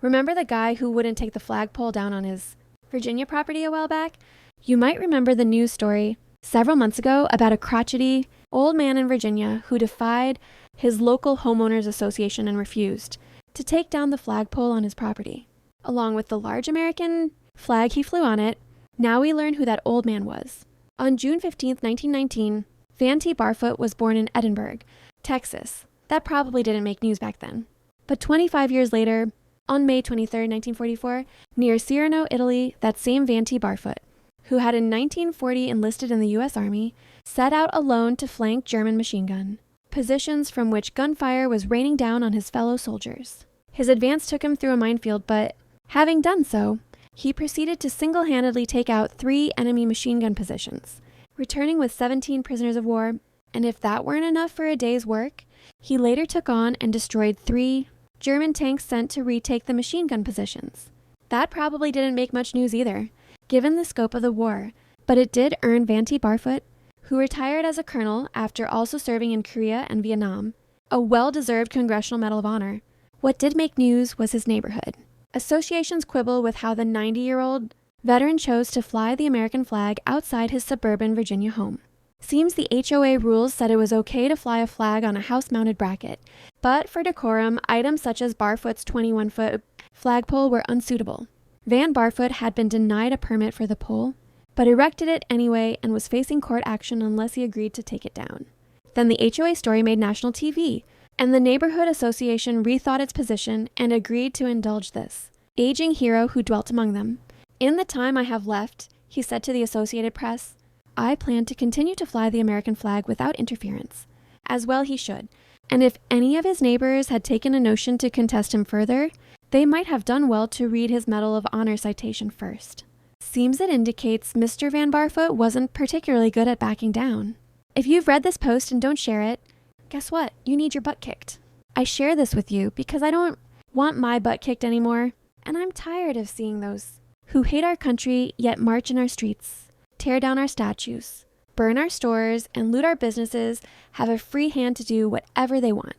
Remember the guy who wouldn't take the flagpole down on his Virginia property a while back? You might remember the news story several months ago about a crotchety old man in Virginia who defied his local homeowners association and refused to take down the flagpole on his property. Along with the large American flag he flew on it, now we learn who that old man was. On June 15, 1919, Van Barfoot was born in Edinburgh, Texas. That probably didn't make news back then. But 25 years later, on May 23, 1944, near Salerno, Italy, that same Van Barfoot, who had in 1940 enlisted in the U.S. Army, set out alone to flank German machine gun positions from which gunfire was raining down on his fellow soldiers. His advance took him through a minefield, but having done so, he proceeded to single-handedly take out 3 enemy machine gun positions, returning with 17 prisoners of war, and if that weren't enough for a day's work, he later took on and destroyed 3 German tanks sent to retake the machine gun positions. That probably didn't make much news either, given the scope of the war, but it did earn Van Barfoot, who retired as a colonel after also serving in Korea and Vietnam, a well-deserved Congressional Medal of Honor. What did make news was his neighborhood. Associations quibble with how the 90-year-old veteran chose to fly the American flag outside his suburban Virginia home. Seems the HOA rules said it was okay to fly a flag on a house-mounted bracket, but for decorum, items such as Barfoot's 21-foot flagpole were unsuitable. Van Barfoot had been denied a permit for the pole, but erected it anyway and was facing court action unless he agreed to take it down. Then the HOA story made national TV, and the neighborhood association rethought its position and agreed to indulge this aging hero who dwelt among them. "In the time I have left," he said to the Associated Press, "I plan to continue to fly the American flag without interference." As well he should, and if any of his neighbors had taken a notion to contest him further, they might have done well to read his Medal of Honor citation first. Seems it indicates Mr. Van Barfoot wasn't particularly good at backing down. If you've read this post and don't share it, guess what? You need your butt kicked. I share this with you because I don't want my butt kicked anymore, and I'm tired of seeing those who hate our country yet march in our streets, tear down our statues, burn our stores, and loot our businesses have a free hand to do whatever they want.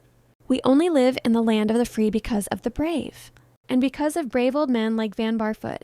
We only live in the land of the free because of the brave, and because of brave old men like Van Barfoot,